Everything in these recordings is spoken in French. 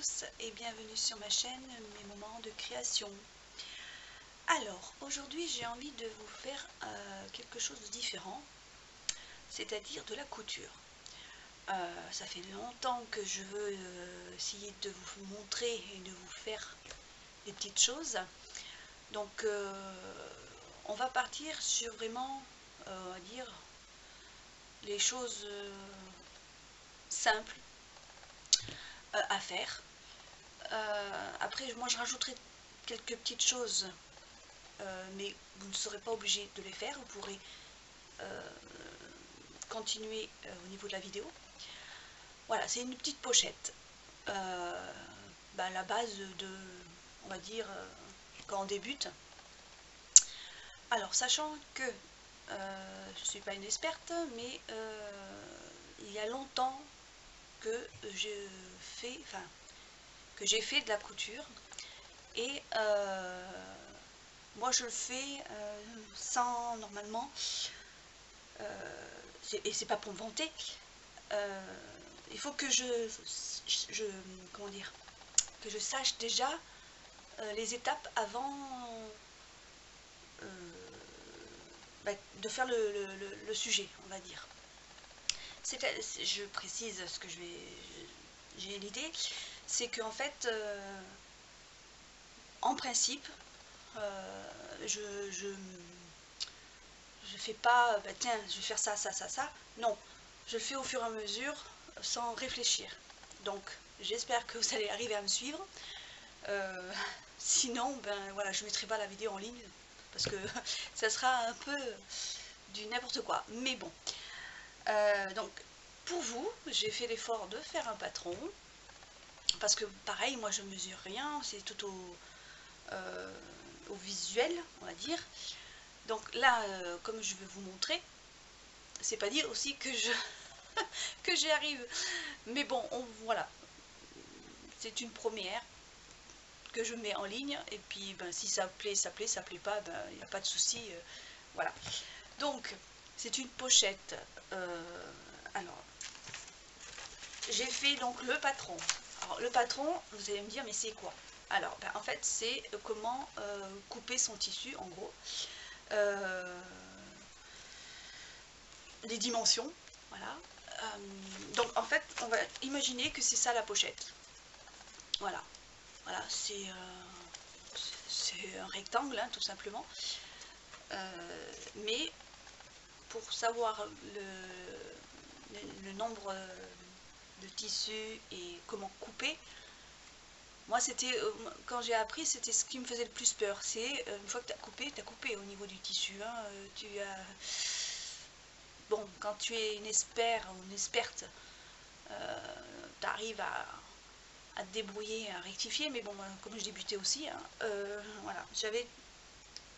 tous et bienvenue sur ma chaîne Mes moments de création. Alors aujourd'hui j'ai envie de vous faire quelque chose de différent, c'est-à-dire de la couture. Ça fait longtemps que je veux essayer de vous montrer et de vous faire des petites choses. Donc on va partir sur vraiment, on va dire, les choses simples à faire. Après moi je rajouterai quelques petites choses, mais vous ne serez pas obligé de les faire, vous pourrez continuer au niveau de la vidéo. Voilà, c'est une petite pochette, la base de, on va dire, quand on débute. Alors sachant que je ne suis pas une experte, mais il y a longtemps que j'ai fait de la couture, et moi je le fais sans, normalement, et c'est pas pour me vanter, il faut que comment dire, que je sache déjà les étapes avant de faire le sujet, on va dire. Je précise ce que j'ai l'idée, c'est qu'en fait, en principe, je fais pas, tiens, je vais faire ça, ça, ça, ça. Non, je le fais au fur et à mesure, sans réfléchir. Donc, j'espère que vous allez arriver à me suivre. Sinon, voilà, je ne mettrai pas la vidéo en ligne, parce que ça sera un peu du n'importe quoi. Mais bon, donc, pour vous, j'ai fait l'effort de faire un patron, parce que pareil, moi je mesure rien, c'est tout au visuel, on va dire. Donc là, comme je vais vous montrer, c'est pas dire aussi que que j'y arrive. Mais bon, voilà, c'est une première que je mets en ligne. Et puis, si ça plaît, ça plaît, ça plaît pas, il n'y a pas de souci. Voilà. Donc, c'est une pochette. Alors, j'ai fait donc le patron. Alors, le patron, vous allez me dire, mais c'est quoi? Alors, en fait, c'est comment couper son tissu, en gros. Les dimensions, voilà. Donc en fait, on va imaginer que c'est ça la pochette. Voilà, voilà, c'est un rectangle, hein, tout simplement. Mais pour savoir le nombre de tissus et comment couper, moi c'était, quand j'ai appris, c'était ce qui me faisait le plus peur. C'est une fois que tu as coupé au niveau du tissu, hein, tu as... Bon, quand tu es une expert ou une experte, tu arrives à te débrouiller, à rectifier, mais bon, comme je débutais aussi, hein, voilà, j'avais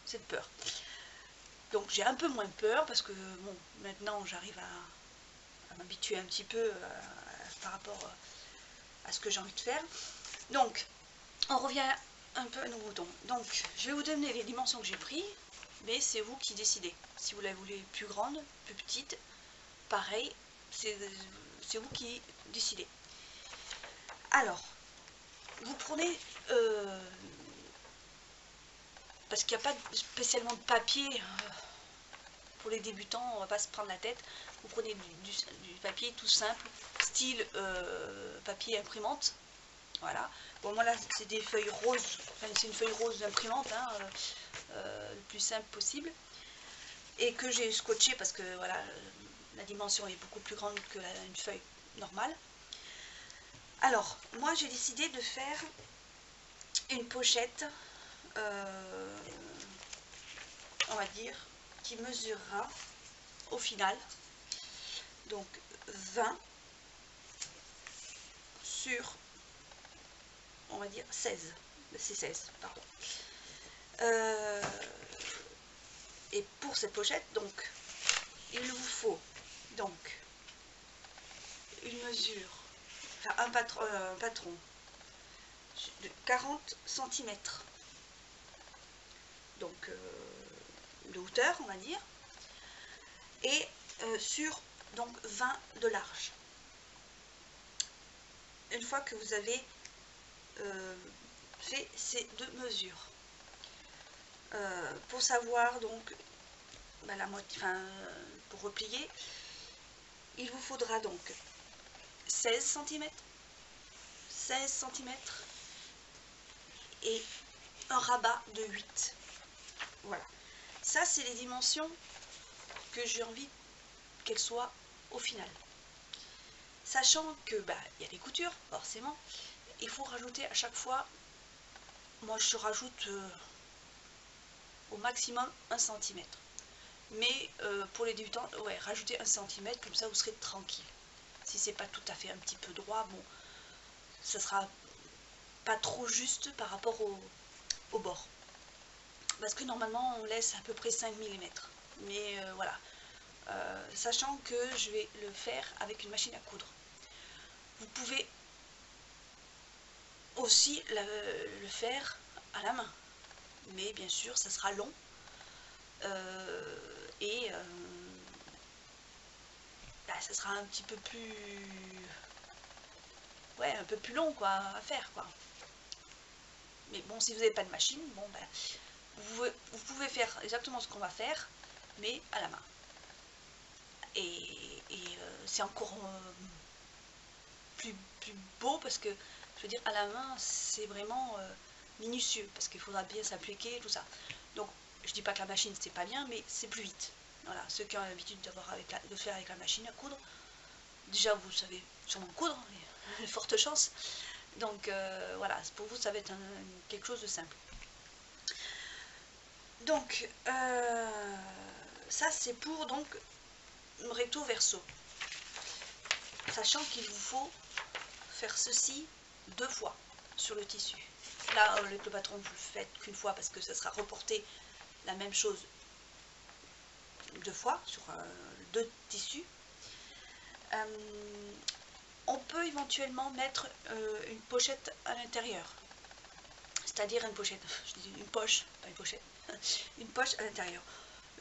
cette peur. Donc j'ai un peu moins peur, parce que bon, maintenant j'arrive à m'habituer un petit peu par rapport à ce que j'ai envie de faire. Donc, on revient un peu à nos moutons. Donc, je vais vous donner les dimensions que j'ai prises, mais c'est vous qui décidez. Si vous la voulez plus grande, plus petite, pareil, c'est vous qui décidez. Alors, vous prenez, parce qu'il n'y a pas spécialement de papier pour les débutants, on va pas se prendre la tête. Vous prenez du papier tout simple, style papier imprimante. Voilà. Bon, moi là, c'est des feuilles roses, enfin, c'est une feuille rose d'imprimante, hein, le plus simple possible. Et que j'ai scotché parce que voilà, la dimension est beaucoup plus grande que une feuille normale. Alors, moi j'ai décidé de faire une pochette, on va dire, qui mesurera au final donc 20 sur, on va dire, 16. C'est 16, pardon. Et pour cette pochette, donc, il vous faut donc une mesure, enfin un patron de 40 cm, donc de hauteur, on va dire, et sur donc 20 de large. Une fois que vous avez fait ces deux mesures. Pour savoir donc la moitié, pour replier, il vous faudra donc 16 cm et un rabat de 8. Voilà, ça c'est les dimensions que j'ai envie qu'elles soient au final. Sachant que il y a des coutures, forcément, il faut rajouter à chaque fois, moi je rajoute au maximum 1 cm. Mais pour les débutants, ouais, rajoutez 1 cm, comme ça vous serez tranquille. Si c'est pas tout à fait un petit peu droit, bon, ça sera pas trop juste par rapport au bord. Parce que normalement on laisse à peu près 5 mm. Mais voilà, sachant que je vais le faire avec une machine à coudre. Vous pouvez aussi le faire à la main. Mais bien sûr, ça sera long. Et ça sera un petit peu plus, ouais, un peu plus long quoi à faire quoi. Mais bon, si vous n'avez pas de machine, bon vous pouvez faire exactement ce qu'on va faire, mais à la main. Et c'est encore plus beau parce que je veux dire à la main c'est vraiment minutieux parce qu'il faudra bien s'appliquer tout ça. Donc je dis pas que la machine c'est pas bien, mais c'est plus vite. Voilà, ceux qui ont l'habitude de faire avec la machine à coudre, déjà vous savez sûrement coudre, mais forte chance. Donc voilà, pour vous ça va être quelque chose de simple. Donc ça c'est pour donc recto verso. Sachant qu'il vous faut faire ceci 2 fois sur le tissu. Là avec le patron vous le faites qu'une fois parce que ça sera reporté la même chose 2 fois sur 2 tissus. On peut éventuellement mettre une pochette à l'intérieur, c'est-à-dire une pochette, je dis une poche, pas une pochette, une poche à l'intérieur.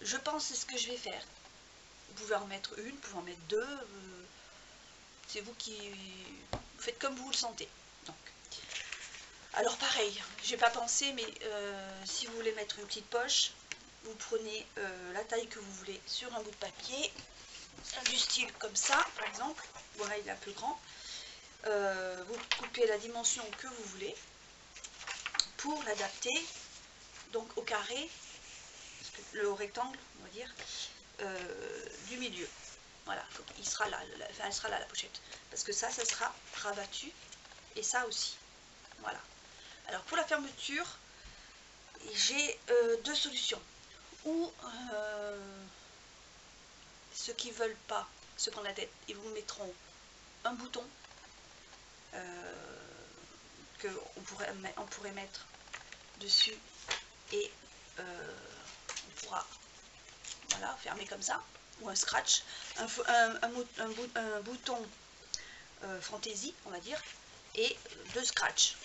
Je pense que c'est ce que je vais faire. Vous pouvez en mettre une, vous pouvez en mettre 2, c'est vous qui faites comme vous le sentez. Donc, alors pareil, j'ai pas pensé, mais si vous voulez mettre une petite poche, vous prenez la taille que vous voulez sur un bout de papier, du style comme ça par exemple, voilà il est un peu grand, vous coupez la dimension que vous voulez pour l'adapter donc au carré, au rectangle on va dire, du milieu. Voilà, il sera là, elle sera là la pochette, parce que ça sera rabattu, et ça aussi. Voilà. Alors pour la fermeture, j'ai 2 solutions. Ou ceux qui veulent pas se prendre la tête, ils vous mettront un bouton on pourrait mettre dessus, et on pourra voilà, fermer comme ça, ou un scratch, un bouton fantaisie on va dire, et 2 scratch.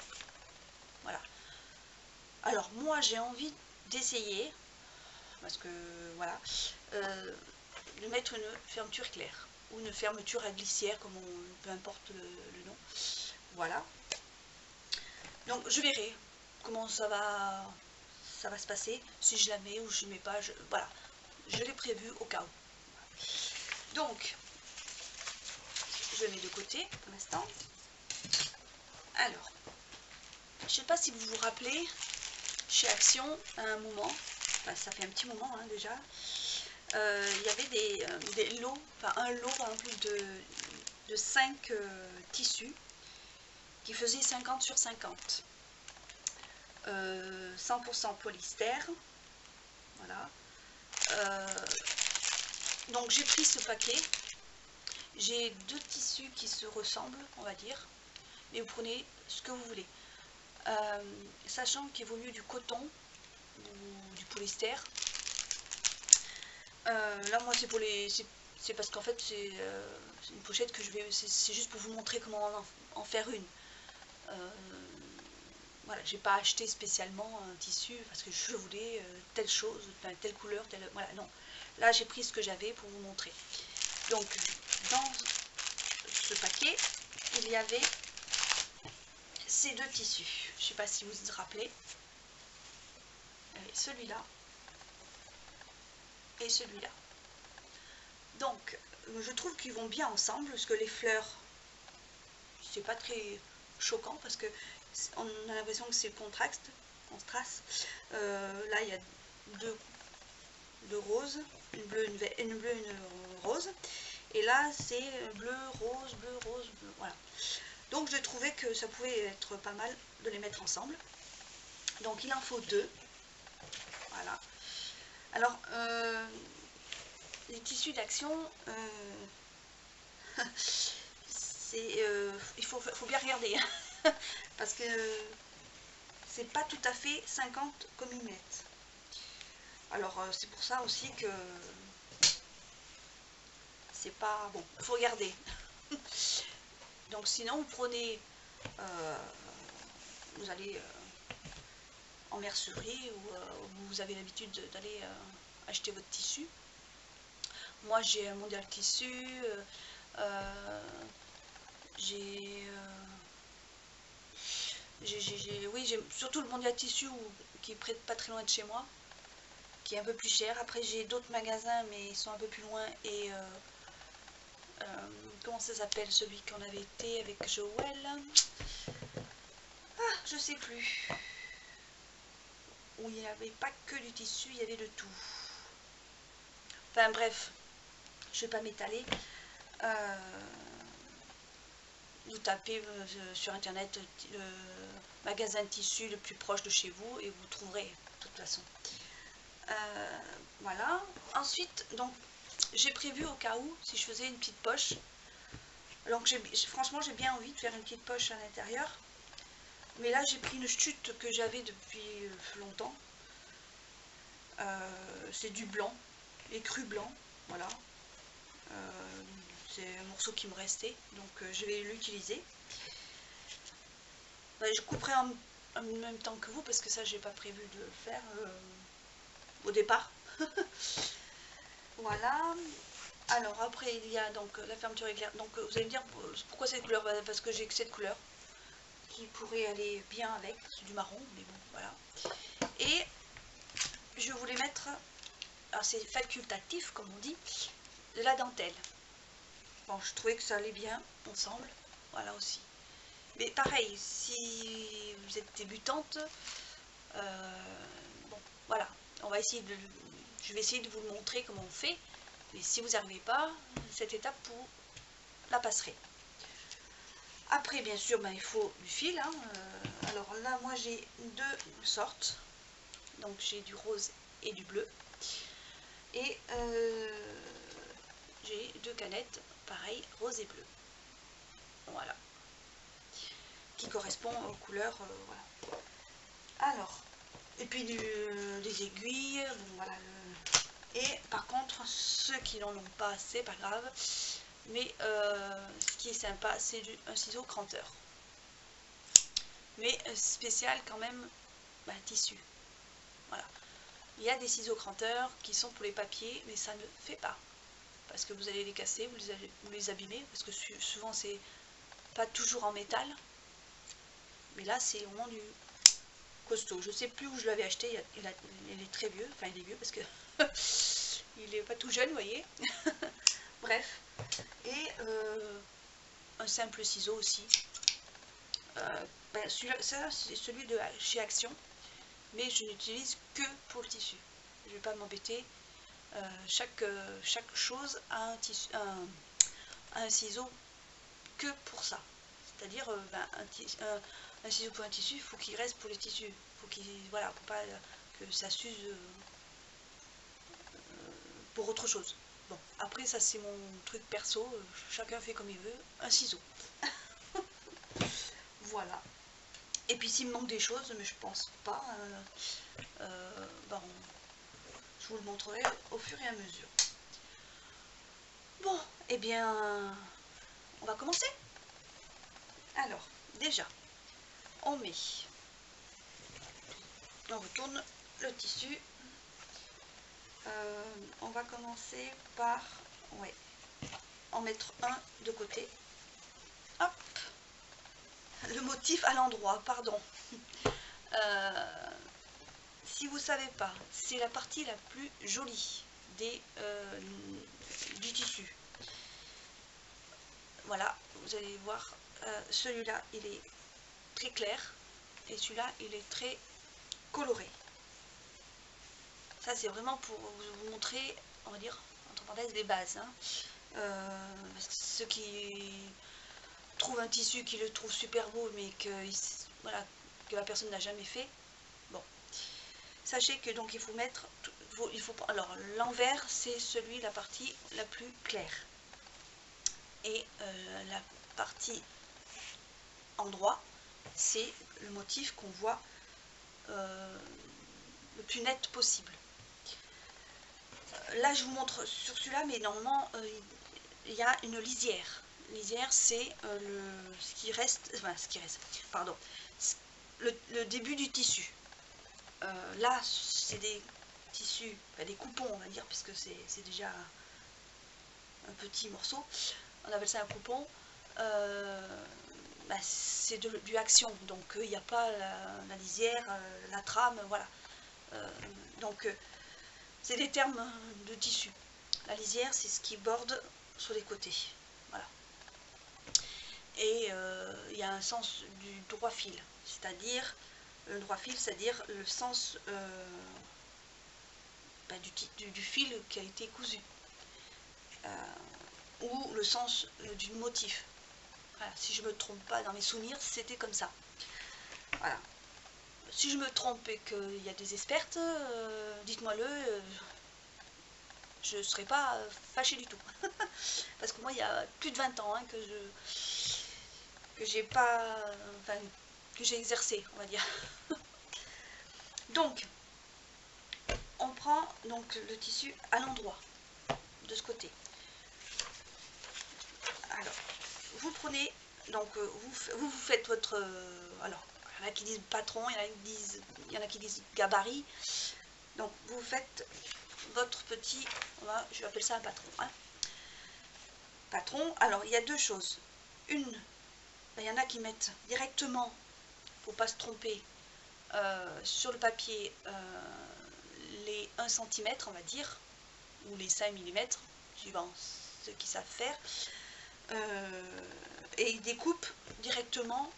Voilà. Alors moi j'ai envie d'essayer, parce que voilà, de mettre une fermeture claire ou une fermeture à glissière, comme peu importe le nom. Voilà. Donc je verrai comment ça va se passer, si je la mets ou je ne mets pas. Voilà, je l'ai prévu au cas où. Donc je mets de côté un instant. Alors, je ne sais pas si vous vous rappelez, chez Action, à un moment, ça fait un petit moment hein, déjà, il y avait des lots, un lot par exemple de 5 tissus qui faisaient 50 sur 50. 100% polyester. Voilà. Donc j'ai pris ce paquet. J'ai 2 tissus qui se ressemblent, on va dire. Mais vous prenez ce que vous voulez. Sachant qu'il vaut mieux du coton ou du polyester. Là moi c'est pour les, c'est parce qu'en fait c'est une pochette que je vais, c'est juste pour vous montrer comment en faire une. Voilà, j'ai pas acheté spécialement un tissu parce que je voulais telle chose, telle couleur, telle, voilà, non. Là j'ai pris ce que j'avais pour vous montrer. Donc dans ce paquet il y avait ces deux tissus. Je ne sais pas si vous vous rappelez. Celui-là et celui-là. Donc, je trouve qu'ils vont bien ensemble, parce que les fleurs, c'est pas très choquant, parce que on a l'impression que c'est contraste. Là, il y a deux roses, une bleue, une rose. Et là, c'est bleu, rose, bleu, voilà. Donc, je trouvais que ça pouvait être pas mal de les mettre ensemble. Donc, il en faut deux. Voilà. Alors, les tissus d'action, il faut bien regarder, hein, parce que c'est pas tout à fait 50 comme ils mettent. Alors, c'est pour ça aussi que c'est pas bon, il faut regarder. Donc, sinon, vous prenez, vous allez en mercerie ou vous avez l'habitude d'aller acheter votre tissu. Moi, j'ai un Mondial Tissu, j'ai surtout le Mondial Tissu qui est pas très loin de chez moi, qui est un peu plus cher. Après, j'ai d'autres magasins, mais ils sont un peu plus loin. Et comment ça s'appelle, celui qu'on avait été avec Joël? Ah, je sais plus. Où il n'y avait pas que du tissu, il y avait de tout. Enfin bref, je ne vais pas m'étaler. Vous tapez sur internet le magasin de tissu le plus proche de chez vous et vous trouverez de toute façon. Voilà. Ensuite, donc j'ai prévu au cas où si je faisais une petite poche. Donc franchement j'ai bien envie de faire une petite poche à l'intérieur. Mais là j'ai pris une chute que j'avais depuis longtemps. C'est du blanc, écru blanc, voilà. C'est un morceau qui me restait, donc je vais l'utiliser. Je couperai en même temps que vous, parce que ça j'ai pas prévu de le faire au départ. Voilà. Alors après il y a donc la fermeture éclair. Donc vous allez me dire pourquoi cette couleur? Parce que j'ai que cette couleur qui pourrait aller bien avec, c'est du marron, mais bon voilà. Et je voulais mettre, alors c'est facultatif comme on dit, de la dentelle. Bon, je trouvais que ça allait bien ensemble, voilà aussi. Mais pareil, si vous êtes débutante, bon, voilà, je vais essayer de vous le montrer comment on fait. Mais si vous n'arrivez pas, cette étape, vous la passerez. Après, bien sûr, il faut du fil. Hein. Alors là, moi, j'ai deux sortes. Donc, j'ai du rose et du bleu. Et j'ai deux canettes, pareil, rose et bleu. Voilà. Qui correspond aux couleurs, voilà. Alors, et puis des aiguilles, bon, voilà. Et par contre, ceux qui n'en ont pas, c'est pas grave. Mais ce qui est sympa, c'est un ciseau cranteur. Mais spécial quand même, tissu. Voilà. Il y a des ciseaux cranteurs qui sont pour les papiers, mais ça ne fait pas. Parce que vous allez les casser, vous les abîmer, parce que souvent c'est pas toujours en métal. Mais là c'est vraiment du costaud. Je sais plus où je l'avais acheté, il est très vieux, enfin il est vieux parce que il est pas tout jeune, vous voyez. Bref. Et un simple ciseau aussi. Ça c'est celui de chez Action, mais je n'utilise que pour le tissu. Je ne vais pas m'embêter. Chaque chose a un ciseau que pour ça. C'est-à-dire un ciseau pour un tissu, il faut qu'il reste pour les tissus. Faut qu'il, voilà, pour pas que ça s'use pour autre chose. Bon, après ça c'est mon truc perso, chacun fait comme il veut. Un ciseau. Voilà. Et puis s'il me manque des choses, mais je pense pas, je vous le montrerai au fur et à mesure. Bon, eh bien, on va commencer. Alors, déjà, on retourne le tissu. On va commencer par, en mettre un de côté. Hop, le motif à l'endroit, pardon. Si vous ne savez pas, c'est la partie la plus jolie du tissu. Voilà, vous allez voir, celui-là il est très clair et celui-là il est très coloré. Ça c'est vraiment pour vous montrer, on va dire, entre parenthèses, les bases. Hein. Parce que ceux qui trouvent un tissu, qui le trouvent super beau, mais que, voilà, que la personne n'a jamais fait, bon. Sachez que donc il faut mettre, alors l'envers c'est la partie la plus claire. Et la partie endroit, c'est le motif qu'on voit le plus net possible. Là je vous montre sur celui-là, mais normalement il y a une lisière. Lisière c'est ce qui reste, pardon, le début du tissu. Là c'est des tissus, des coupons on va dire, puisque c'est déjà un petit morceau, on appelle ça un coupon. C'est du action, donc il n'y a pas la lisière, la trame, voilà. Donc c'est des termes de tissu. La lisière c'est ce qui borde sur les côtés, voilà. Et il y a un sens du droit fil, c'est-à-dire le droit fil, c'est-à-dire le sens du fil qui a été cousu, ou le sens du motif. Voilà, si je ne me trompe pas, dans mes souvenirs, c'était comme ça. Voilà. Si je me trompe et qu'il y a des expertes, dites-moi-le, je ne serai pas fâchée du tout. Parce que moi, il y a plus de 20 ans hein, que j'ai pas, enfin, que j'ai exercé, on va dire. Donc, on prend donc le tissu à l'endroit, de ce côté. Alors, vous prenez, donc vous faites votre, alors, il y en a qui disent patron, il y en a qui disent gabarit. Donc, vous faites votre petit, je vais appeler ça un patron. Hein. Patron, alors il y a deux choses. Une, il y en a qui mettent directement, pour ne pas se tromper, sur le papier les 1 cm, on va dire, ou les 5 mm, suivant ceux qui savent faire. Et ils découpent directement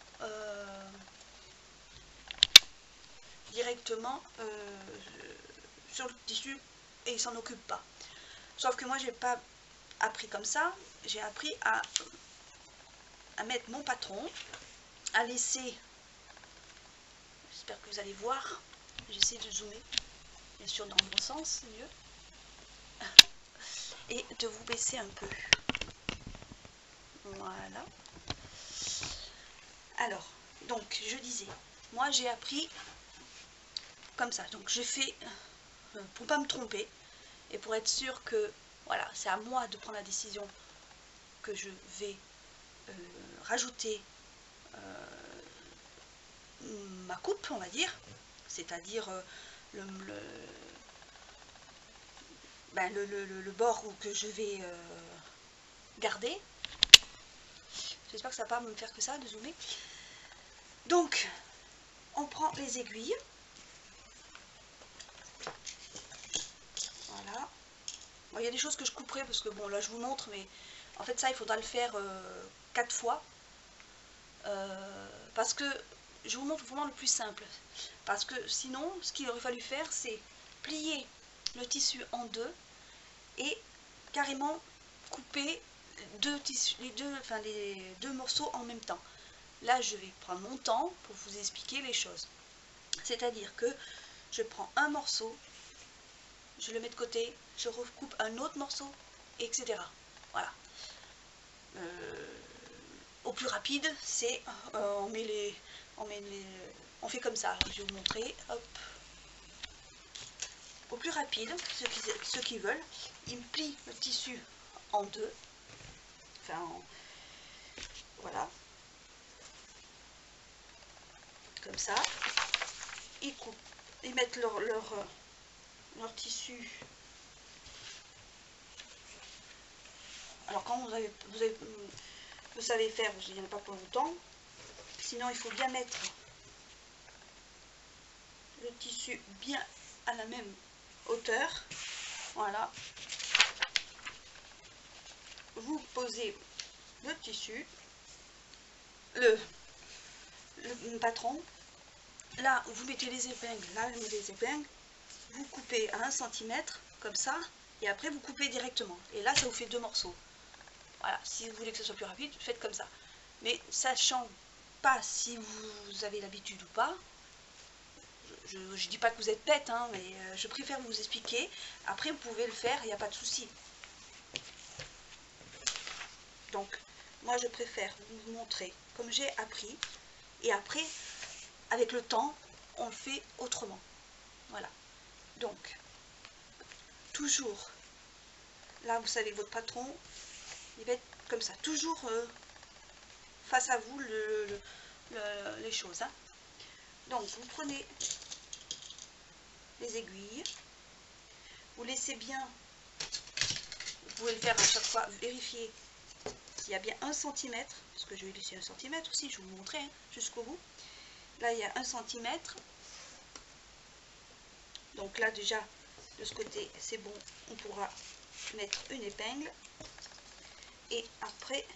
sur le tissu et ils s'en occupent pas. Sauf que moi j'ai pas appris comme ça, j'ai appris à mettre mon patron, à laisser, j'espère que vous allez voir, j'essaie de zoomer, bien sûr dans le bon sens, c'est mieux, et de vous baisser un peu. Voilà. Alors, donc je disais, moi j'ai appris comme ça, donc je fais pour pas me tromper et pour être sûr que voilà, c'est à moi de prendre la décision que je vais rajouter ma coupe, on va dire, c'est-à-dire le bord que je vais garder. J'espère que ça va pas me faire que ça de zoomer. Donc on prend les aiguilles, voilà. Bon, il y a des choses que je couperai parce que bon là je vous montre, mais en fait ça il faudra le faire 4 fois parce que je vous montre vraiment le plus simple, parce que sinon ce qu'il aurait fallu faire c'est plier le tissu en deux et carrément couper les deux morceaux en même temps. Là je vais prendre mon temps pour vous expliquer les choses, c'est à dire que je prends un morceau, je le mets de côté, je recoupe un autre morceau, etc. Voilà. Au plus rapide, c'est on fait comme ça. Alors, je vais vous montrer. Hop. Au plus rapide, ceux qui veulent, ils plient le tissu en deux. Enfin, voilà. Comme ça. Ils coupent, ils mettent leur tissu. Alors quand vous savez faire, il n'y en a pas pour longtemps, sinon il faut bien mettre le tissu bien à la même hauteur. Voilà. Vous posez le tissu, le patron. Là, vous mettez les épingles, là, je mets les épingles. Vous coupez à 1 cm, comme ça, et après vous coupez directement. Et là, ça vous fait 2 morceaux. Voilà, si vous voulez que ce soit plus rapide, faites comme ça. Mais sachant pas si vous avez l'habitude ou pas, je dis pas que vous êtes bête, hein, mais je préfère vous expliquer. Après, vous pouvez le faire, il n'y a pas de souci. Donc, moi, je préfère vous montrer comme j'ai appris. Et après, avec le temps, on le fait autrement. Voilà. Donc, toujours, là, vous savez, votre patron, il va être comme ça. Toujours face à vous les choses. Hein. Donc, vous prenez les aiguilles. Vous laissez bien, vous pouvez le faire à chaque fois, vérifier qu'il y a bien 1 cm, parce que je vais laisser 1 cm aussi, je vais vous montrer hein, jusqu'au bout. Là, il y a 1 cm. Donc là, déjà, de ce côté, c'est bon, on pourra mettre une épingle. Et après,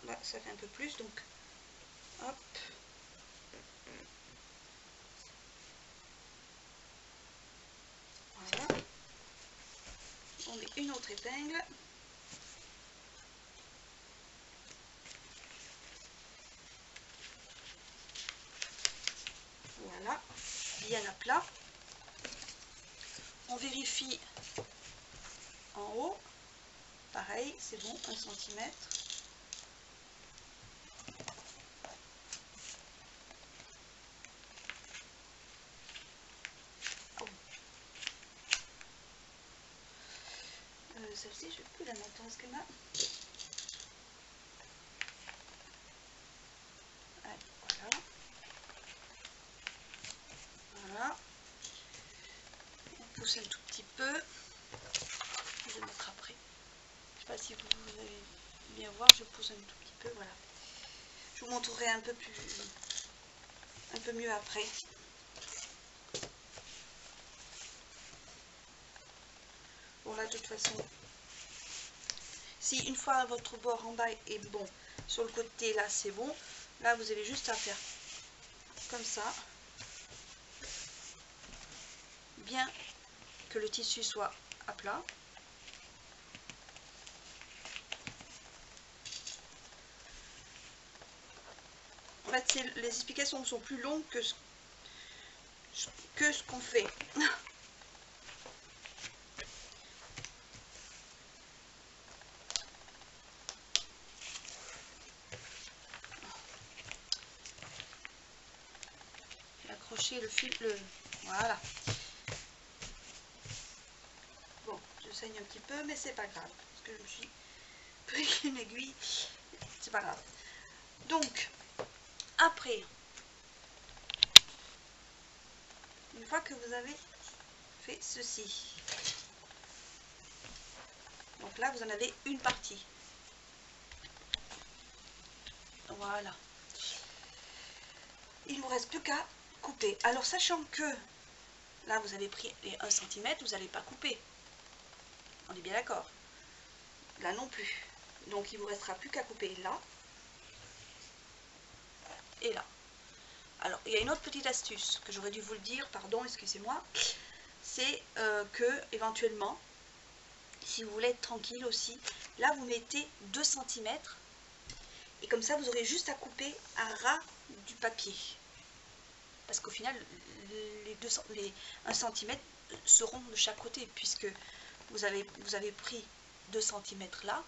là, ça fait un peu plus, donc, hop. Voilà. On met une autre épingle. Voilà, bien à plat. On vérifie en haut. Pareil, c'est bon, 1 cm. Oh. Celle-ci, je ne vais plus la mettre dans ce schéma. Voilà. Voilà. On pousse un tout petit peu. Je vais le mettre après. Je ne sais pas si vous allez bien voir, je pousse un tout petit peu. Voilà. Je vous montrerai un peu mieux après. Bon là, de toute façon, si une fois votre bord en bas est bon, sur le côté là c'est bon, là vous avez juste à faire comme ça, bien que le tissu soit à plat. En fait, les explications sont plus longues que ce qu'on fait. Accrocher le fil, voilà. Bon, je saigne un petit peu, mais c'est pas grave, parce que je me suis pris une aiguille, c'est pas grave. Donc, après, une fois que vous avez fait ceci, donc là vous en avez une partie. Voilà. Il ne vous reste plus qu'à couper. Alors sachant que là vous avez pris les 1 cm, vous n'allez pas couper. On est bien d'accord. Là non plus. Donc il ne vous restera plus qu'à couper là et là. Alors il y a une autre petite astuce que j'aurais dû vous le dire, pardon, excusez-moi. C'est que éventuellement, si vous voulez être tranquille aussi, là vous mettez 2 cm et comme ça vous aurez juste à couper à ras du papier. Parce qu'au final, les 1 cm seront de chaque côté, puisque vous avez pris 2 cm là,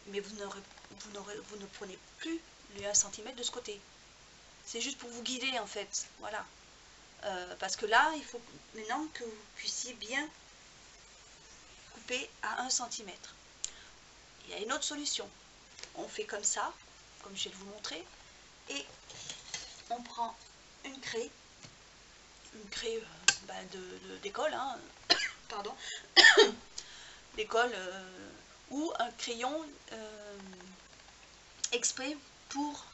mais vous ne prenez plus les 1 cm de ce côté. C'est juste pour vous guider en fait, voilà. Parce que là, il faut maintenant que vous puissiez bien couper à 1 cm. Il y a une autre solution. On fait comme ça, comme je vais vous montrer, et on prend une craie d'école, hein, pardon, d'école, ou un crayon exprès pour,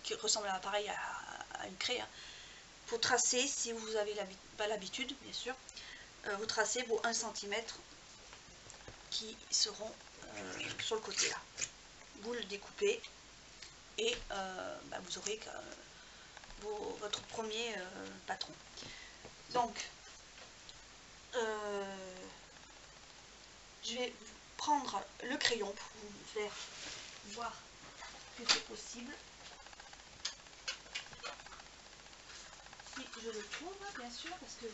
qui ressemble à pareil à une craie, hein, pour tracer, si vous avez pas l'habitude, bien sûr, vous tracez vos 1 cm qui seront sur le côté là. Vous le découpez et vous aurez votre premier patron. Donc, je vais prendre le crayon pour vous faire voir que c'est possible. Si je le trouve, bien sûr, parce que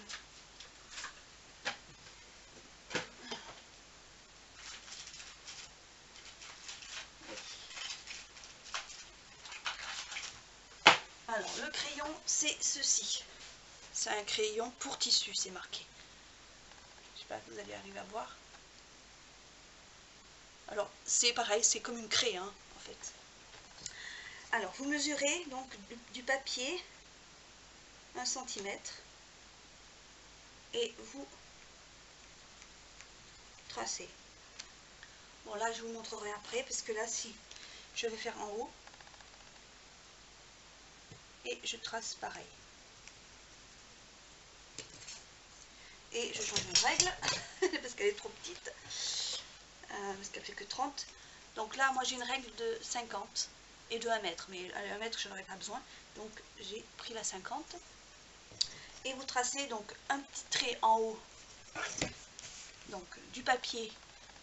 alors, le crayon, c'est ceci. C'est un crayon pour tissu, c'est marqué. Je sais pas si vous allez arriver à voir. Alors, c'est pareil, c'est comme une craie, hein, en fait. Alors, vous mesurez donc du papier 1 cm et vous tracez. Bon, là, je vous montrerai après, parce que là, si je vais faire en haut, et je trace pareil. Et je change une règle, parce qu'elle est trop petite, parce qu'elle fait que 30. Donc là, moi, j'ai une règle de 50 et de 1 mètre, mais à 1 mètre, je n'en aurais pas besoin. Donc, j'ai pris la 50. Et vous tracez donc un petit trait en haut, donc du papier,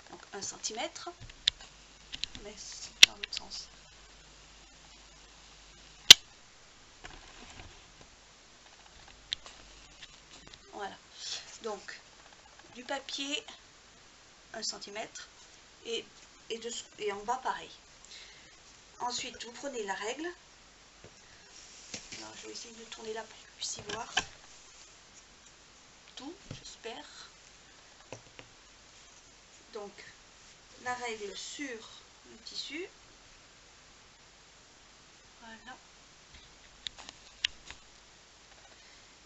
donc 1 cm, mais c'est dans l'autre sens. Voilà, donc du papier 1 cm et en bas pareil. Ensuite, vous prenez la règle. Alors, je vais essayer de tourner là pour que vous puissiez voir tout, j'espère. Donc, la règle sur le tissu. Voilà.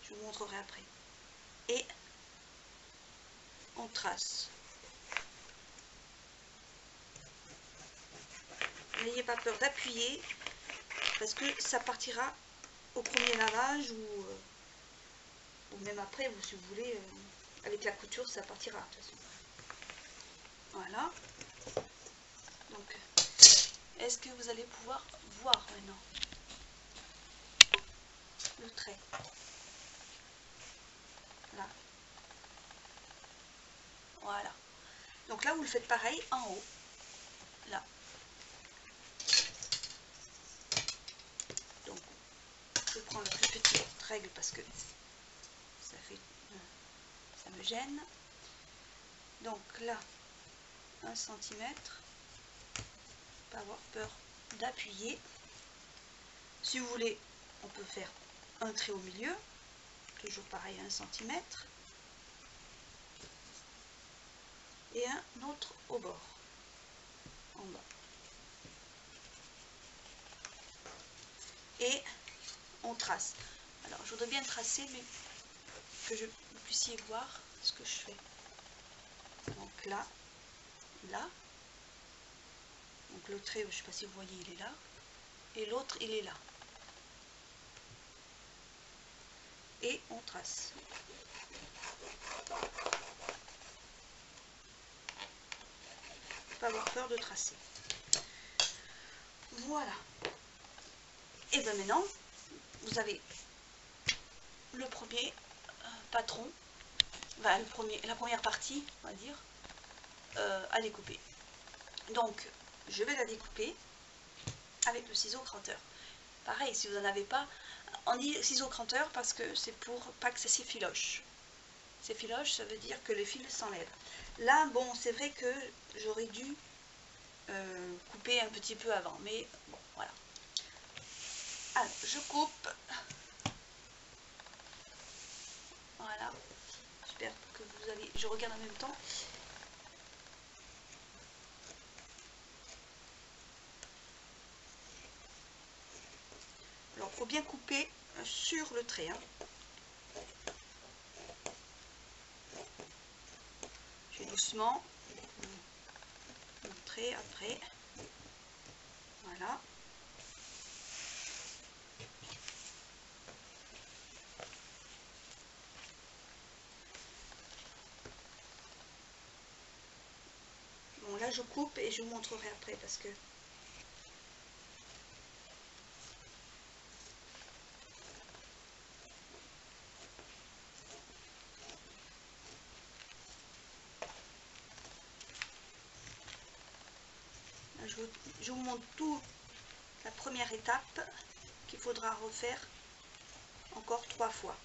Je vous montrerai après. Et on trace. N'ayez pas peur d'appuyer, parce que ça partira au premier lavage ou même après, si vous voulez, avec la couture, ça partira de toute façon. Voilà. Donc, est-ce que vous allez pouvoir voir maintenant le trait? Là. Voilà. Donc là, vous le faites pareil en haut. Là. Donc, je prends la plus petite règle parce que ça me gêne. Donc là, 1 cm. Pas avoir peur d'appuyer. Si vous voulez, on peut faire un trait au milieu. Toujours pareil, 1 cm. Et un autre au bord, en bas. Et on trace. Alors, je voudrais bien tracer, mais que vous puissiez voir ce que je fais. Donc là, là. Donc le trait, je ne sais pas si vous voyez, il est là. Et l'autre, il est là. Et on trace. Pas avoir peur de tracer. Voilà. Et bien maintenant, vous avez le premier patron, la première partie, on va dire, à découper. Donc, je vais la découper avec le ciseau cranteur. Pareil, si vous n'en avez pas, on dit ciseau cranteur parce que c'est pour pas que ça s'effiloche. S'effiloche, ça veut dire que les fils s'enlèvent. Là, bon, c'est vrai que j'aurais dû couper un petit peu avant, mais bon, voilà. Alors, je coupe. Voilà. J'espère que vous allez... Je regarde en même temps. Alors, il faut bien couper sur le trait. Hein. Je vais doucement montrer après. Voilà. là je coupe et je vous montrerai après parce que là, je vous montre tout la première étape qu'il faudra refaire encore 3 fois.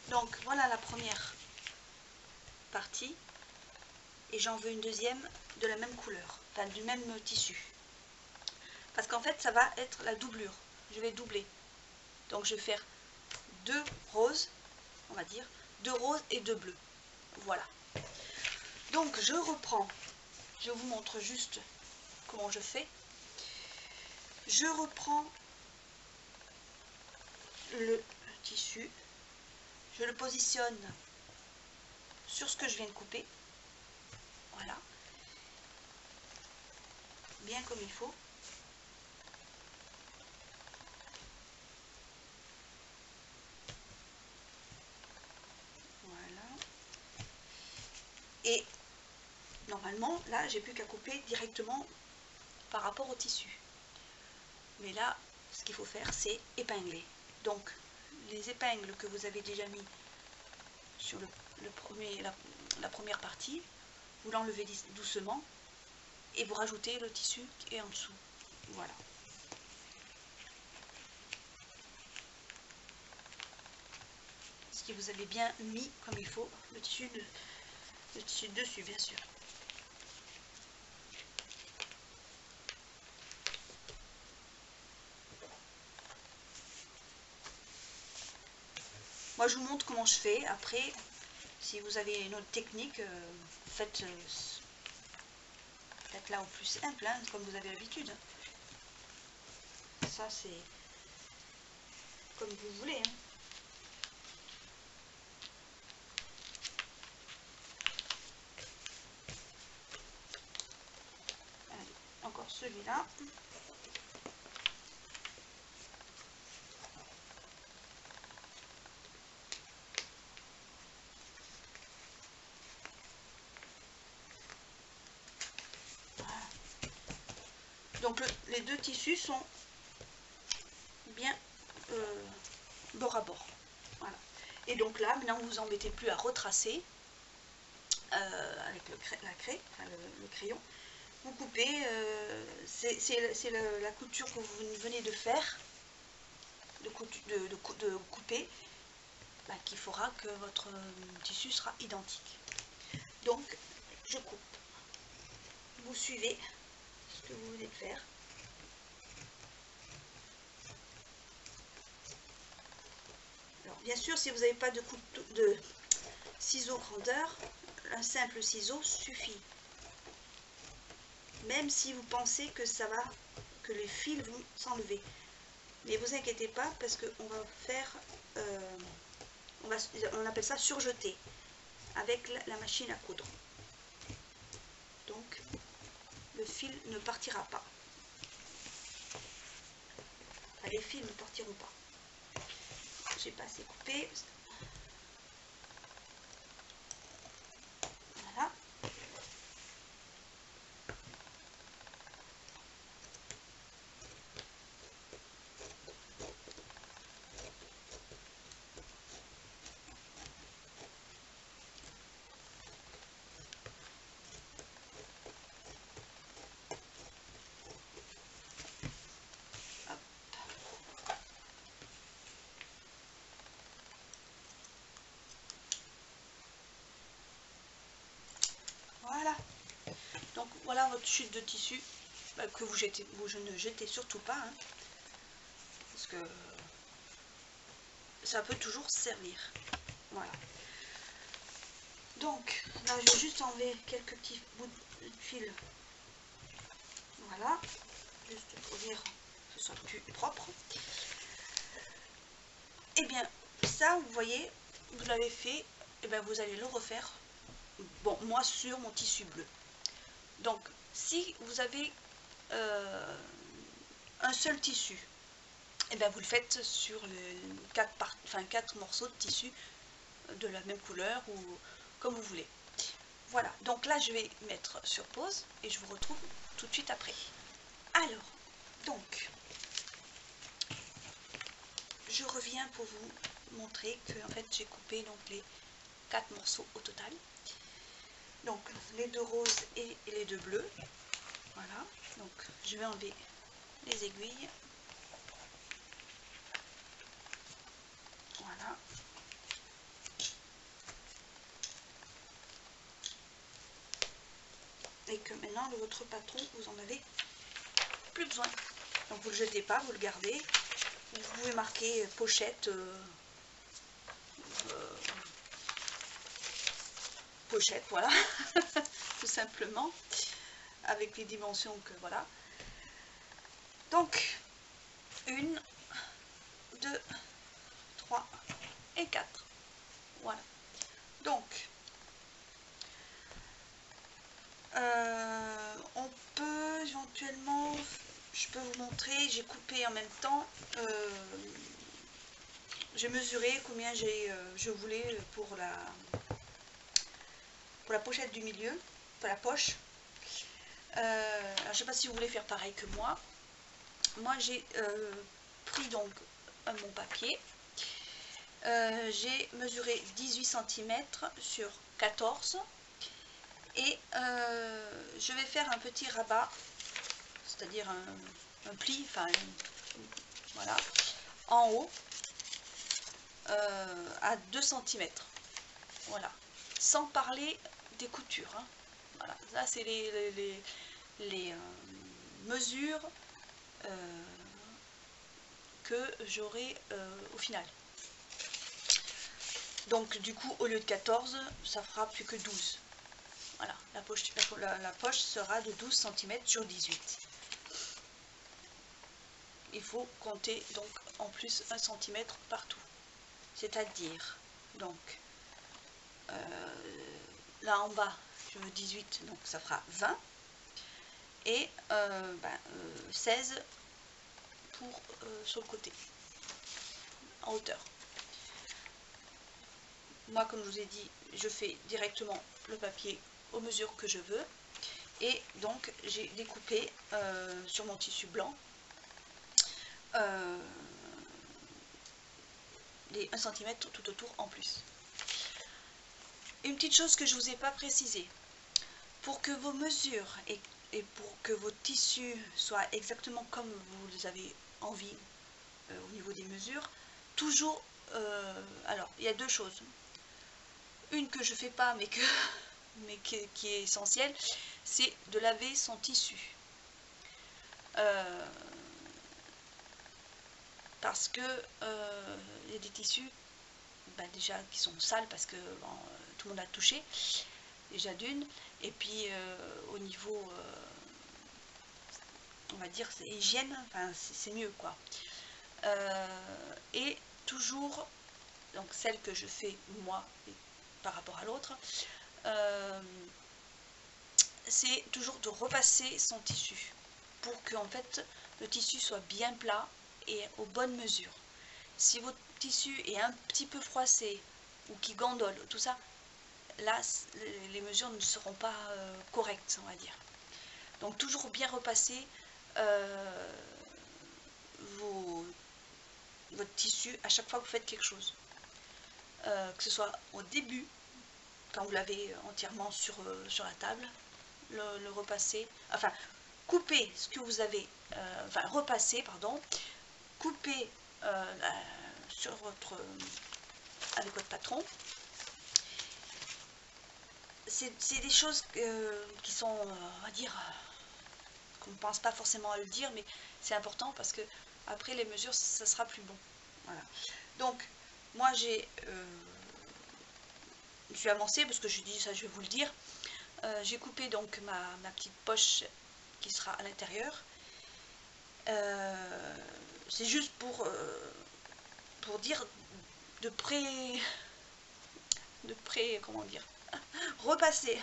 Donc voilà la première partie et j'en veux une deuxième de la même couleur, enfin du même tissu. Parce qu'en fait ça va être la doublure, je vais doubler. Donc je vais faire 2 roses, on va dire, 2 roses et 2 bleus. Voilà. Donc je reprends, je vous montre juste comment je fais. Je reprends le tissu, je le positionne sur ce que je viens de couper, voilà, bien comme il faut. Voilà. Et normalement, là, j'ai plus qu'à couper directement par rapport au tissu. Mais là, ce qu'il faut faire, c'est épingler. Donc, les épingles que vous avez déjà mis sur la première partie, vous l'enlevez doucement et vous rajoutez le tissu qui est en dessous. Voilà. Si vous avez bien mis comme il faut le tissu dessus, bien sûr. Moi, je vous montre comment je fais. Après, si vous avez une autre technique, faites là au plus simple, hein, comme vous avez l'habitude. Ça, c'est comme vous voulez. Hein. Allez, encore celui-là. Donc les deux tissus sont bien bord à bord. Voilà. Et donc là, maintenant vous vous embêtez plus à retracer avec le crayon. Vous coupez, c'est la couture que vous venez de faire, de couper, bah, qui fera que votre tissu sera identique. Donc je coupe. Vous suivez ce que vous venez de faire. Alors bien sûr, si vous n'avez pas de ciseaux grandeur, un simple ciseau suffit. Même si vous pensez que que les fils vont s'enlever. Mais vous inquiétez pas parce qu'on va faire, on appelle ça surjeter avec la machine à coudre. Donc le fil ne partira pas. Enfin, les fils ne partiront pas. J'ai pas assez coupé. Voilà. Voilà. Donc voilà votre chute de tissu que vous jetez, je ne jetez surtout pas, hein, parce que ça peut toujours servir. Voilà. Donc là je vais juste enlever quelques petits bouts de fil. Voilà, juste pour dire que ce soit plus propre. Et bien ça, vous voyez, vous l'avez fait, et bien vous allez le refaire bon, moi sur mon tissu bleu. Donc si vous avez un seul tissu, et bien vous le faites sur les 4 morceaux de tissu de la même couleur ou comme vous voulez. Voilà, donc là je vais mettre sur pause et je vous retrouve tout de suite après. Alors, donc, je reviens pour vous montrer que en fait j'ai coupé donc les 4 morceaux au total. Donc les 2 roses et les 2 bleus. Voilà, donc je vais enlever les aiguilles. Voilà. Et que maintenant votre patron, vous en avez plus besoin. Donc vous ne le jetez pas, vous le gardez. Vous pouvez marquer pochette, pochette, voilà, tout simplement, avec les dimensions que voilà. Donc 1, 2, 3 et 4. Voilà. Donc on peut éventuellement, je peux vous montrer, j'ai coupé en même temps, j'ai mesuré combien je voulais pour la pochette du milieu, pour la poche. Alors, je ne sais pas si vous voulez faire pareil que moi. Moi j'ai pris donc mon papier, j'ai mesuré 18 cm sur 14 et je vais faire un petit rabat, c'est-à-dire un pli, enfin voilà, en haut à 2 cm, voilà, sans parler des coutures, hein. Voilà, ça c'est les mesures que j'aurai au final. Donc du coup au lieu de 14, ça fera plus que 12. Voilà, la poche sera de 12 cm sur 18. Il faut compter donc en plus 1 cm partout. C'est-à-dire, donc, là en bas, je veux 18, donc ça fera 20. Et 16 pour sur le côté, en hauteur. Moi, comme je vous ai dit, je fais directement le papier aux mesures que je veux. Et donc, j'ai découpé sur mon tissu blanc les 1 cm tout autour en plus. Une petite chose que je ne vous ai pas précisé, pour que vos mesures et pour que vos tissus soient exactement comme vous avez envie au niveau des mesures, toujours, alors il y a 2 choses. Une que je fais pas mais qui est essentielle, c'est de laver son tissu. Parce que il y a des tissus déjà qui sont sales parce que tout le monde a touché, déjà d'une, et puis au niveau on va dire c'est hygiène, enfin c'est mieux quoi. Et toujours, donc celle que je fais moi par rapport à l'autre, c'est toujours de repasser son tissu pour que en fait le tissu soit bien plat et aux bonnes mesures. Si votre tissu est un petit peu froissé ou qui gondole, tout ça, là les mesures ne seront pas correctes, on va dire. Donc toujours bien repasser votre tissu à chaque fois que vous faites quelque chose. Que ce soit au début, quand vous l'avez entièrement sur la table, le repasser, enfin couper ce que vous avez, enfin repasser, pardon, couper sur avec votre patron. C'est des choses qui sont, on va dire, qu'on ne pense pas forcément à le dire, mais c'est important parce que après les mesures, ça sera plus bon. Voilà. Donc, moi je suis avancée parce que je dis ça, je vais vous le dire. J'ai coupé donc ma petite poche qui sera à l'intérieur. C'est juste pour dire de près, comment dire, repasser.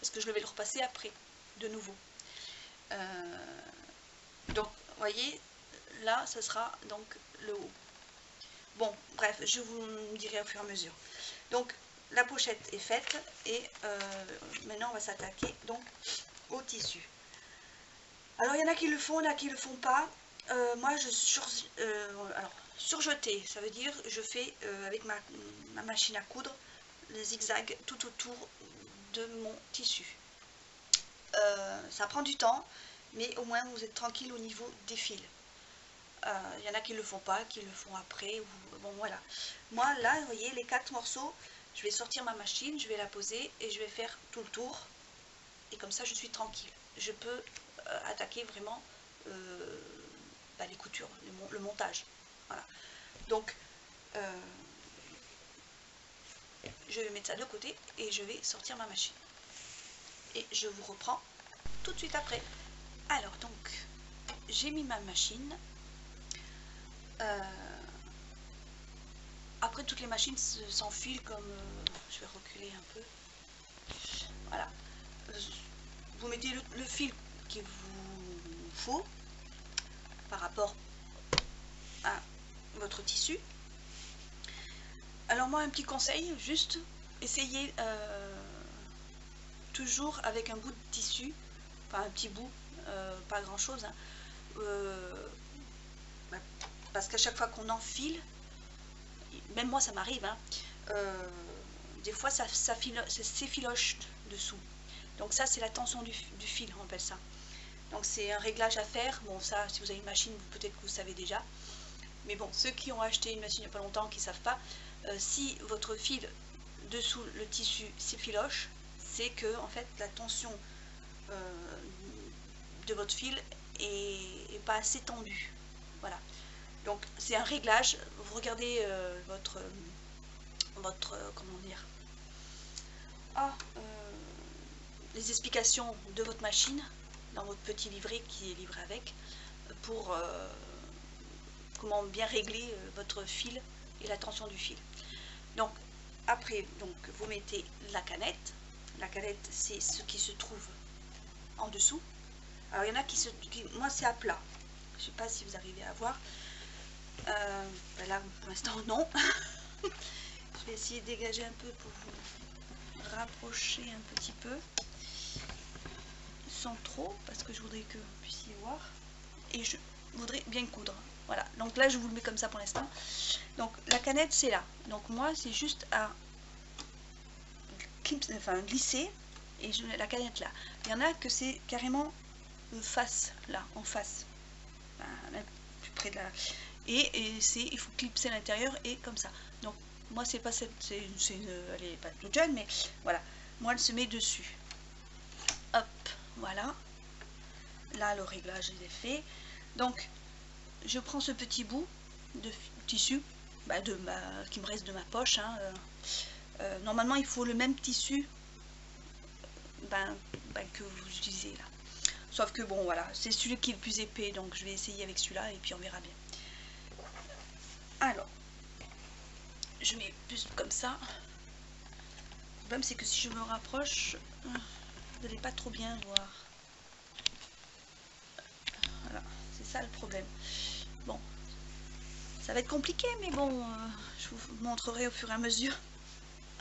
Parce que je vais le repasser après, de nouveau. Donc, vous voyez, là, ce sera donc le haut. Bon, bref, je vous dirai au fur et à mesure. Donc, la pochette est faite et maintenant, on va s'attaquer donc au tissu. Alors, il y en a qui le font, il y en a qui le font pas. Moi, alors, surjeter, ça veut dire je fais avec ma machine à coudre les zigzags tout autour de mon tissu. Ça prend du temps, mais au moins vous êtes tranquille au niveau des fils. Il y en a qui ne le font pas, qui le font après. Bon voilà. Moi là, vous voyez, les 4 morceaux, je vais sortir ma machine, je vais la poser et je vais faire tout le tour. Et comme ça, je suis tranquille. Je peux attaquer vraiment les coutures, le montage. Voilà. Donc, je vais mettre ça de côté et je vais sortir ma machine. Et je vous reprends tout de suite après. Alors donc, j'ai mis ma machine. Après, toutes les machines s'enfilent comme... je vais reculer un peu. Voilà. Vous mettez le fil qu'il vous faut par rapport à votre tissu. Alors moi, un petit conseil, juste essayez toujours avec un bout de tissu, enfin un petit bout, pas grand chose, hein, parce qu'à chaque fois qu'on enfile, même moi ça m'arrive, hein, des fois ça s'effiloche dessous. Donc ça c'est la tension du fil, on appelle ça. Donc c'est un réglage à faire. Bon, ça si vous avez une machine, peut-être que vous savez déjà. Mais bon, ceux qui ont acheté une machine il n'y a pas longtemps, qui ne savent pas, si votre fil dessous le tissu s'effiloche, c'est que en fait la tension de votre fil est pas assez tendue. Voilà. Donc c'est un réglage. Vous regardez votre comment dire, les explications de votre machine dans votre petit livret qui est livré avec, pour comment bien régler votre fil et la tension du fil. Donc après, donc vous mettez la canette. La canette, c'est ce qui se trouve en dessous. Alors il y en a moi c'est à plat. Je sais pas si vous arrivez à voir. Là pour l'instant non. Je vais essayer de dégager un peu pour vous rapprocher un petit peu, sans trop, parce que je voudrais que vous puissiez voir. Et je voudrais bien coudre. Voilà, donc là je vous le mets comme ça pour l'instant. Donc la canette c'est là. Donc moi c'est juste à glisser et je mets la canette là. Il y en a que c'est carrément face, là, en face. Même plus près de la... Et il faut clipser à l'intérieur et comme ça. Donc moi c'est pas cette... elle est pas toute jeune, mais voilà. Moi elle se met dessus. Hop, voilà. Là le réglage il est fait. Donc je prends ce petit bout de tissu qui me reste de ma poche, hein, normalement il faut le même tissu que vous utilisez là, sauf que bon voilà, c'est celui qui est le plus épais, donc je vais essayer avec celui-là et puis on verra bien. Alors je mets plus comme ça. Le problème c'est que si je me rapproche, vous n'allez pas trop bien voir. Voilà, c'est ça le problème. Bon, ça va être compliqué, mais bon, je vous montrerai au fur et à mesure.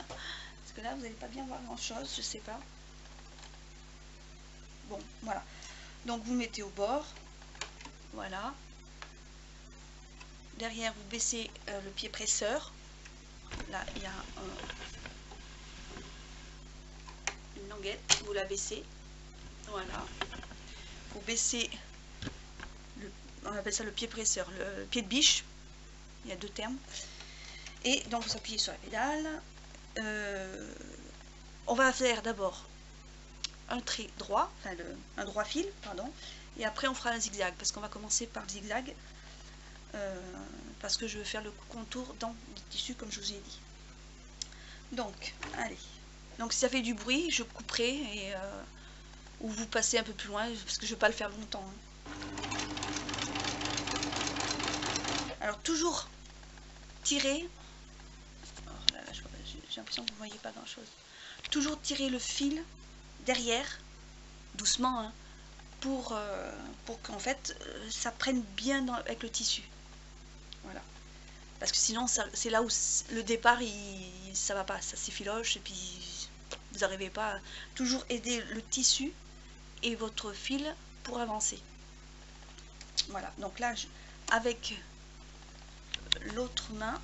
Parce que là, vous n'allez pas bien voir grand chose, je sais pas. Bon, voilà. Donc, vous mettez au bord. Voilà. Derrière, vous baissez le pied presseur. Là, il y a une languette. Vous la baissez. Voilà. Vous baissez, on appelle ça le pied presseur, le pied de biche. Il y a deux termes. Et donc vous appuyez sur la pédale. On va faire d'abord un trait droit, enfin un droit fil, pardon, et après on fera un zigzag, parce qu'on va commencer par le zigzag, parce que je veux faire le contour dans le tissu comme je vous ai dit. Donc, allez. Donc si ça fait du bruit, je couperai, et ou vous passez un peu plus loin, parce que je ne vais pas le faire longtemps. Hein. Alors toujours tirer. Oh là là, j'ai l'impression que vous ne voyez pas grand chose. toujours tirer le fil derrière, doucement, hein, pour qu'en fait ça prenne bien avec le tissu. Voilà. Parce que sinon, c'est là où le départ, ça va pas, ça s'effiloche et puis vous n'arrivez pas à toujours aider le tissu et votre fil pour avancer. Voilà, donc là, avec l'autre main,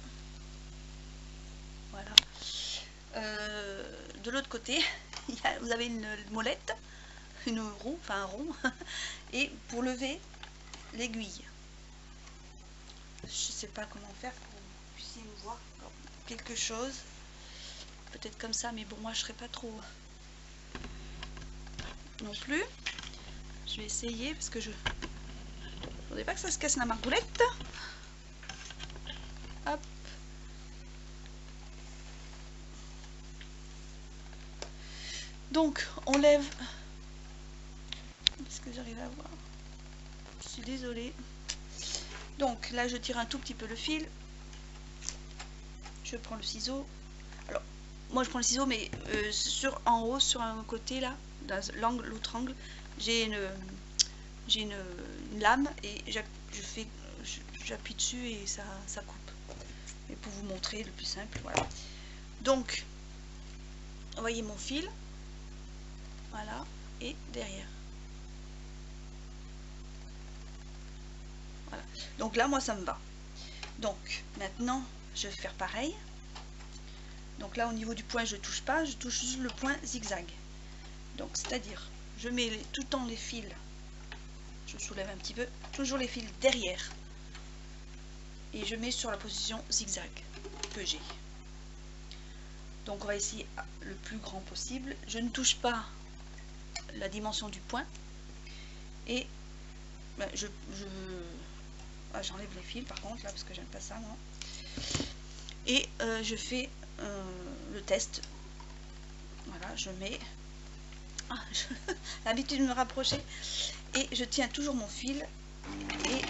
voilà, de l'autre côté, vous avez une molette, une roue, enfin un rond, et pour lever l'aiguille. Je sais pas comment faire pour que vous puissiez me voir quelque chose. Peut-être comme ça, mais bon, moi je serai pas trop non plus. Je vais essayer parce que je ne voudrais pas que ça se casse la margoulette. Hop. Donc, on lève. Est-ce que j'arrive à voir? Je suis désolée. Donc là, je tire un tout petit peu le fil. Je prends le ciseau. Alors, moi je prends le ciseau, mais en haut, sur un côté là, dans l'autre angle, j'ai une lame et j'appuie dessus et ça coupe. Et pour vous montrer le plus simple, voilà. Donc, vous voyez mon fil, voilà, et derrière. Voilà. Donc là, moi, ça me va. Donc, maintenant, je vais faire pareil. Donc là, au niveau du point, je ne touche pas, je touche juste le point zigzag. Donc, c'est-à-dire, je mets tout le temps les fils, je soulève un petit peu, toujours les fils derrière. Et je mets sur la position zigzag que j'ai. Donc, on va essayer le plus grand possible. Je ne touche pas la dimension du point. Et ben, j'enlève les fils par contre là parce que j'aime pas ça moi. Et je fais le test. Voilà, je mets l'habitude de me rapprocher et je tiens toujours mon fil et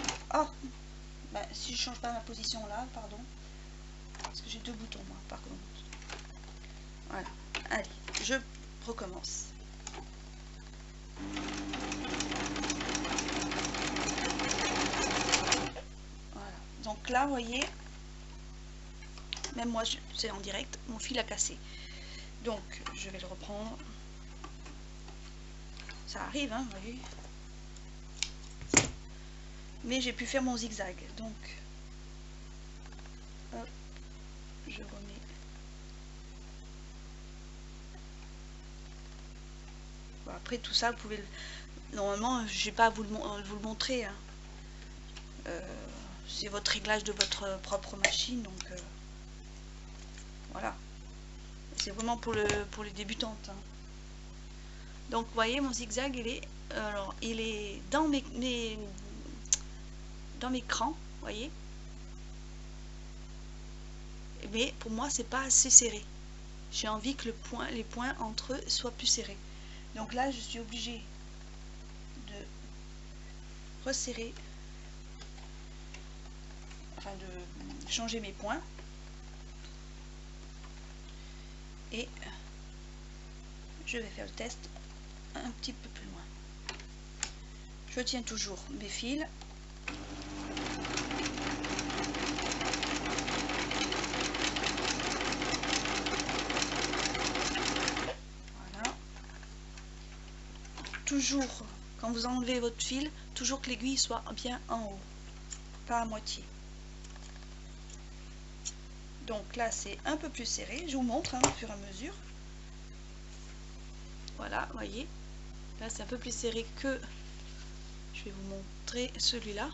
ben, si je change pas ma position là, pardon, parce que j'ai deux boutons moi par contre. Voilà, allez, je recommence. Donc là, vous voyez, même moi, c'est en direct, mon fil a cassé. Donc, je vais le reprendre. Ça arrive, hein, vous voyez. Mais j'ai pu faire mon zigzag. Donc, hop, je remets. Bon, après, tout ça, vous pouvez... Normalement, je n'ai pas à vous le montrer. Hein. C'est votre réglage de votre propre machine, donc voilà. C'est vraiment pour les débutantes. Hein. Donc vous voyez mon zigzag, il est dans mes crans, vous voyez. Mais pour moi c'est pas assez serré. J'ai envie que les points entre eux soient plus serrés. Donc là je suis obligée de resserrer. Enfin de changer mes points et je vais faire le test un petit peu plus loin. Je tiens toujours mes fils, voilà, toujours quand vous enlevez votre fil, toujours que l'aiguille soit bien en haut, pas à moitié. Donc là c'est un peu plus serré, je vous montre hein, au fur et à mesure. Voilà, vous voyez, là c'est un peu plus serré que, je vais vous montrer celui-là. Vous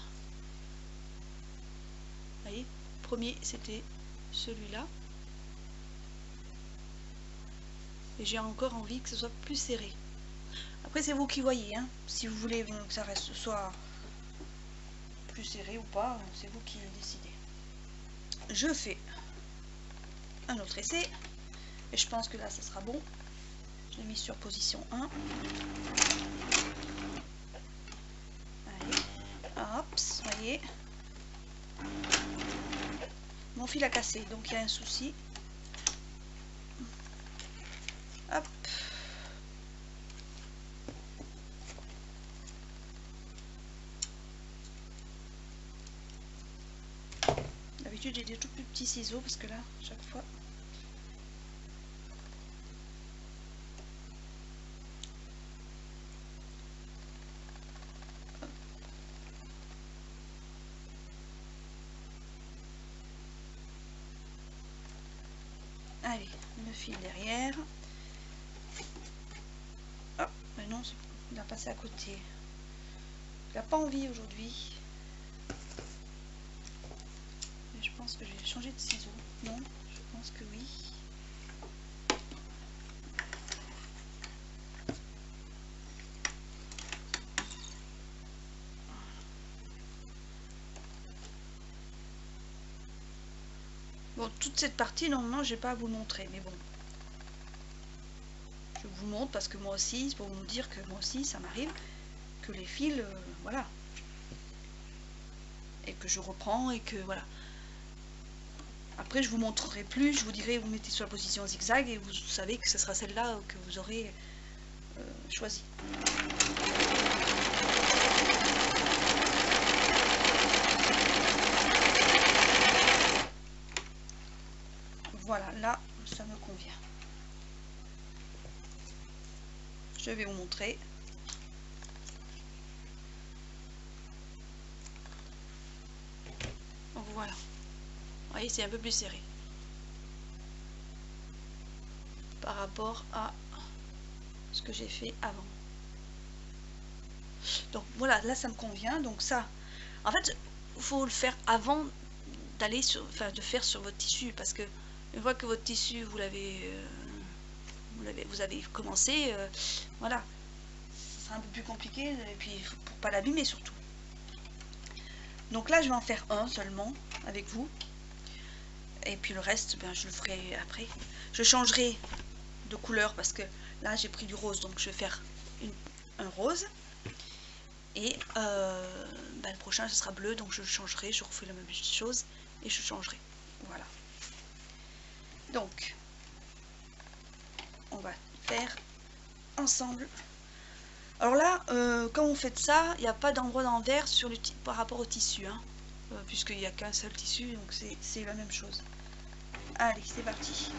voyez, premier c'était celui-là. Et j'ai encore envie que ce soit plus serré. Après c'est vous qui voyez, hein, si vous voulez que ça soit plus serré ou pas, c'est vous qui décidez. Je fais un autre essai et je pense que là ça sera bon. Je l'ai mis sur position 1. Allez, hop, vous voyez, mon fil a cassé, donc il y a un souci. Hop, d'habitude j'ai des tout petits ciseaux parce que là, chaque fois. Allez, le fil derrière. Oh, mais non, il a passé à côté. Il n'a pas envie aujourd'hui. Je pense que je vais changer de ciseaux. Non, je pense que oui. Bon, toute cette partie, normalement, je n'ai pas à vous montrer, mais bon. Je vous montre parce que moi aussi, c'est pour vous dire que moi aussi, ça m'arrive que les fils, voilà. Et que je reprends et que voilà. Après, je vous montrerai plus, je vous dirai, vous mettez sur la position zigzag et vous savez que ce sera celle-là que vous aurez choisie. Voilà, là, ça me convient. Je vais vous montrer. Donc voilà. Vous voyez, c'est un peu plus serré. Par rapport à ce que j'ai fait avant. Donc voilà, là ça me convient. Donc ça, en fait, il faut le faire avant d'aller sur, enfin, de faire sur votre tissu, parce que une fois que votre tissu vous avez commencé, voilà, ça sera un peu plus compliqué et puis pour pas l'abîmer surtout. Donc là je vais en faire un seulement avec vous et puis le reste ben, je le ferai après. Je changerai de couleur parce que là j'ai pris du rose, donc je vais faire un rose et ben, le prochain ce sera bleu, donc je le changerai, je refais la même chose et je changerai. Voilà, donc on va faire ensemble. Alors là, quand vous faites ça, il n'y a pas d'endroit d'envers sur le par rapport au tissu, hein, puisqu'il n'y a qu'un seul tissu, donc c'est la même chose. Allez, c'est parti.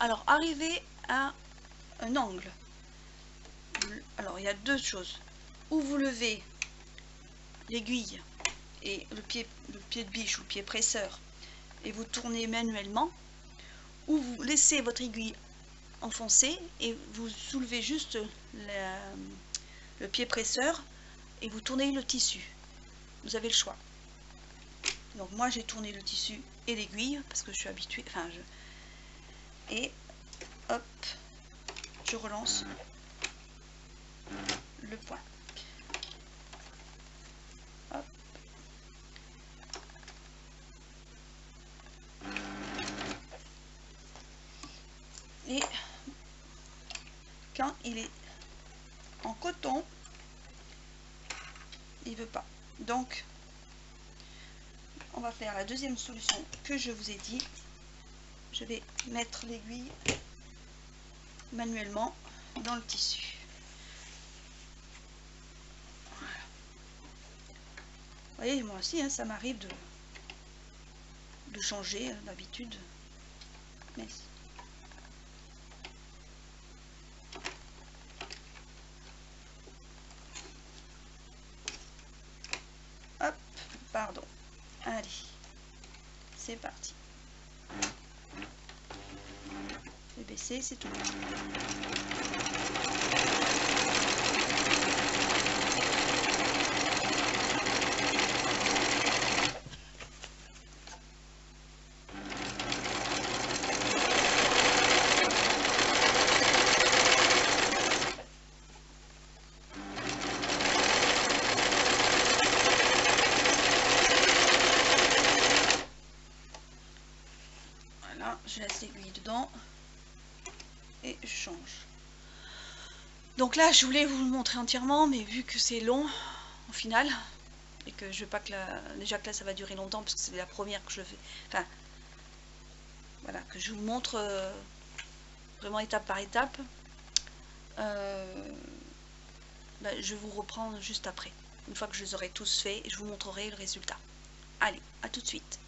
Alors, arrivé à un angle. Alors, il y a deux choses. Ou vous levez l'aiguille et le pied de biche ou le pied presseur et vous tournez manuellement, ou vous laissez votre aiguille enfoncée et vous soulevez juste le pied presseur et vous tournez le tissu. Vous avez le choix. Donc moi j'ai tourné le tissu et l'aiguille parce que je suis habituée, enfin et hop, je relance le point. Hop. Et quand il est en coton, il veut pas. Donc on va faire la deuxième solution que je vous ai dit. Je vais mettre l'aiguille manuellement dans le tissu. Voilà. Vous voyez, moi aussi, hein, ça m'arrive de changer d'habitude. Mais hop, pardon. Allez, c'est parti. Je vais baisser, c'est tout. Donc là, je voulais vous le montrer entièrement, mais vu que c'est long, au final, et que je veux pas que déjà que là, ça va durer longtemps, parce que c'est la première que je fais, enfin, voilà, que je vous montre vraiment étape par étape, je vous reprends juste après, une fois que je les aurai tous faits, et je vous montrerai le résultat. Allez, à tout de suite.